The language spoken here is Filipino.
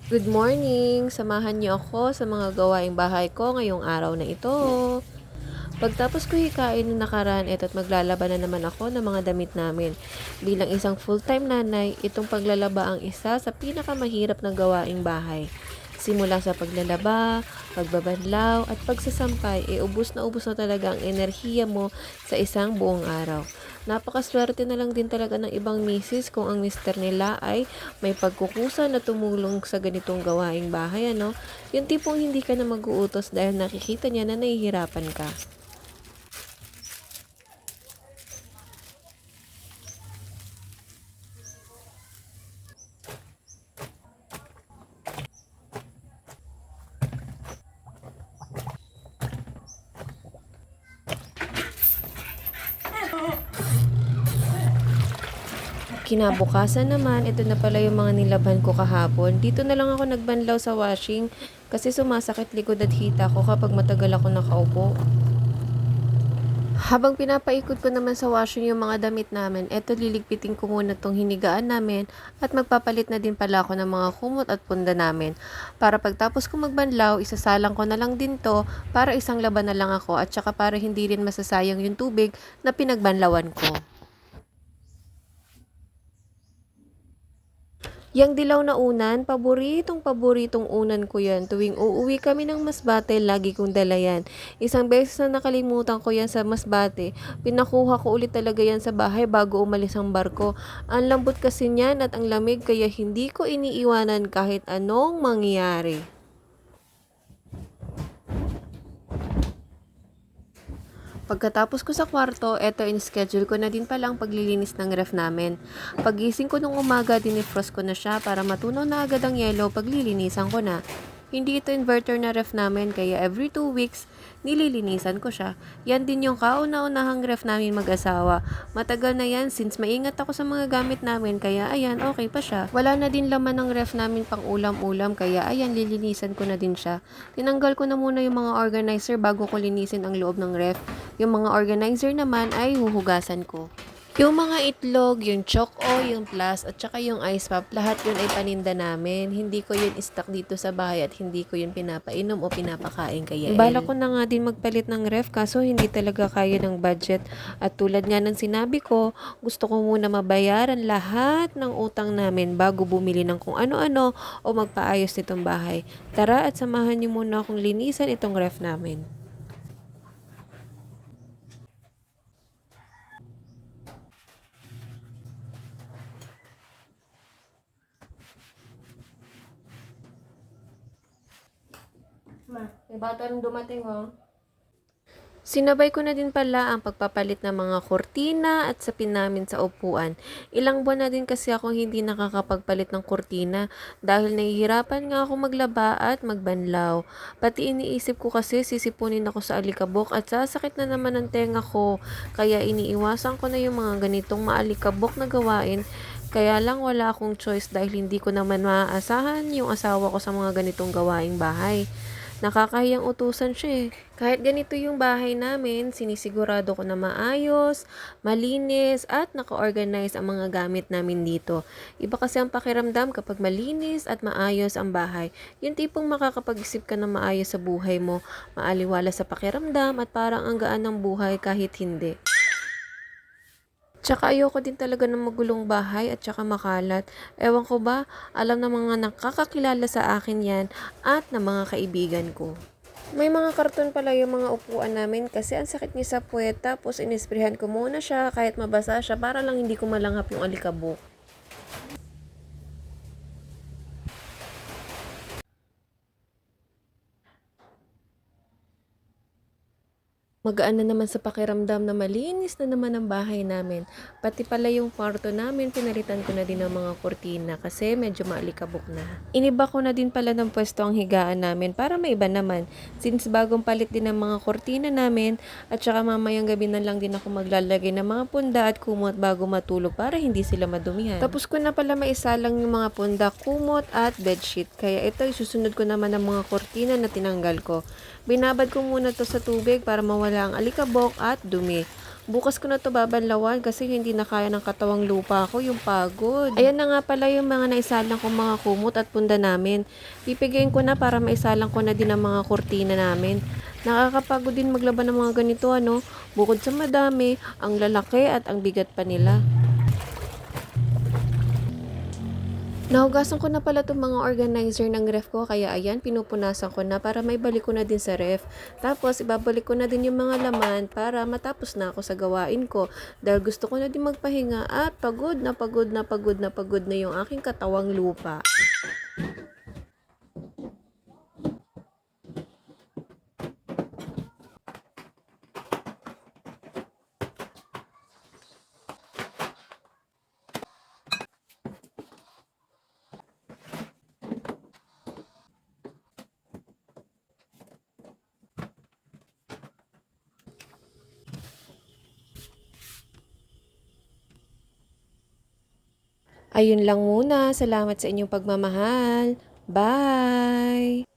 Good morning! Samahan niyo ako sa mga gawaing bahay ko ngayong araw na ito. Pagtapos ko hikain ng nakaraan, eto't maglalaba na naman ako ng mga damit namin. Bilang isang full-time nanay, itong paglalaba ang isa sa pinakamahirap na gawaing bahay. Simula sa paglalaba, pagbabanlaw, at pagsasampay, ubus na talaga ang enerhiya mo sa isang buong araw. Napakaswerte na lang din talaga ng ibang misis kung ang mister nila ay may pagkukusa na tumulong sa ganitong gawaing bahay, ano? Yung tipong hindi ka na mag-uutos dahil nakikita niya na nahihirapan ka. Kinabukasan naman, ito na pala yung mga nilabhan ko kahapon. Dito na lang ako nagbanlaw sa washing kasi sumasakit likod at hita ko kapag matagal ako nakaupo. Habang pinapaikot ko naman sa washing yung mga damit namin, eto liligpitin ko muna tong hinigaan namin at magpapalit na din pala ako ng mga kumot at punda namin. Para pagtapos ko magbanlaw, isasalang ko na lang din to para isang laban na lang ako at saka para hindi rin masasayang yung tubig na pinagbanlawan ko. Yang dilaw na unan, paboritong unan ko yan. Tuwing uuwi kami ng Masbate, lagi kong dala yan. Isang beses na nakalimutan ko yan sa Masbate, pinakuha ko ulit talaga yan sa bahay bago umalis ang barko. Ang lambot kasi niyan at ang lamig kaya hindi ko iniiwanan kahit anong mangyari. Pagkatapos ko sa kwarto, eto in-schedule ko na din pala ang paglilinis ng ref namin. Pagising ko nung umaga, dinifrost ko na siya para matunaw na agad ang yelo paglilinisan ko na. Hindi ito inverter na ref namin kaya every 2 weeks nililinisan ko siya. Yan din yung kauna-unahang ref namin mag-asawa. Matagal na yan since maingat ako sa mga gamit namin kaya ayan okay pa siya. Wala na din laman ng ref namin pang ulam-ulam kaya ayan lilinisan ko na din siya. Tinanggal ko na muna yung mga organizer bago ko linisin ang loob ng ref. Yung mga organizer naman ay huhugasan ko. Yung mga itlog, yung choco, yung plus, at saka yung ice pop, lahat yun ay paninda namin. Hindi ko yun stock dito sa bahay at hindi ko yun pinapainom o pinapakain kaya Bala ko na nga din magpalit ng ref kaso hindi talaga kaya ng budget. At tulad nga ng sinabi ko, gusto ko muna mabayaran lahat ng utang namin bago bumili ng kung ano-ano o magpaayos nitong bahay. Tara at samahan niyo muna akong linisan itong ref namin. May bata rin dumating, oh. Sinabay ko na din pala ang pagpapalit ng mga kurtina at sapin namin sa upuan. Ilang buwan na din kasi akong hindi nakakapagpalit ng kurtina dahil nahihirapan nga ako maglaba at magbanlaw. Pati iniisip ko kasi sisipunin ako sa alikabok at sasakit na naman ang tenga ko. Kaya iniiwasan ko na yung mga ganitong maalikabok na gawain. Kaya lang wala akong choice dahil hindi ko naman maaasahan yung asawa ko sa mga ganitong gawaing bahay. Nakakahiyang utusan siya eh. Kahit ganito yung bahay namin, sinisigurado ko na maayos, malinis, at naka-organize ang mga gamit namin dito. Iba kasi ang pakiramdam kapag malinis at maayos ang bahay. Yung tipong makakapag-isip ka na maayos sa buhay mo, maaliwala sa pakiramdam at parang ang gaan ng buhay kahit hindi. Tsaka ayoko din talaga ng magulong bahay at tsaka makalat. Ewan ko ba, alam ng mga nakakakilala sa akin yan at ng mga kaibigan ko. May mga karton pala yung mga upuan namin kasi ang sakit niya sa puwet tapos inisprehan ko muna siya kahit mabasa siya para lang hindi ko malanghap yung alikabok. Magaan na naman sa pakiramdam na malinis na naman ang bahay namin. Pati pala yung kwarto namin, pinalitan ko na din ng mga kurtina kasi medyo maalikabok na. Iniba ko na din pala ng pwesto ang higaan namin para maiba naman. Since bagong palit din ang mga kurtina namin at saka mamayang gabi na lang din ako maglalagay ng mga punda at kumot bago matulog para hindi sila madumihan. Tapos ko na pala maisalang yung mga punda, kumot at bedsheet. Kaya ito, isusunod ko naman ang mga kurtina na tinanggal ko. Binabad ko muna to sa tubig para mawala ang alikabok at dumi. Bukas ko na 'to babanlawan kasi hindi na kaya ng katawang lupa ko yung pagod. Ayan na nga pala yung mga naisalang kong mga kumot at punda namin. Pipigayin ko na para maisalang ko na din ang mga kurtina namin. Nakakapagod din maglaban ng mga ganito ano. Bukod sa madami, ang lalaki at ang bigat pa nila. Nahugasan ko na pala itong mga organizer ng ref ko, kaya ayan, pinupunasan ko na para may balik ko na din sa ref. Tapos, ibabalik ko na din yung mga laman para matapos na ako sa gawain ko. Dahil gusto ko na din magpahinga at pagod na pagod na pagod na pagod na yung aking katawang lupa. Ayun lang muna. Salamat sa inyong pagmamahal. Bye!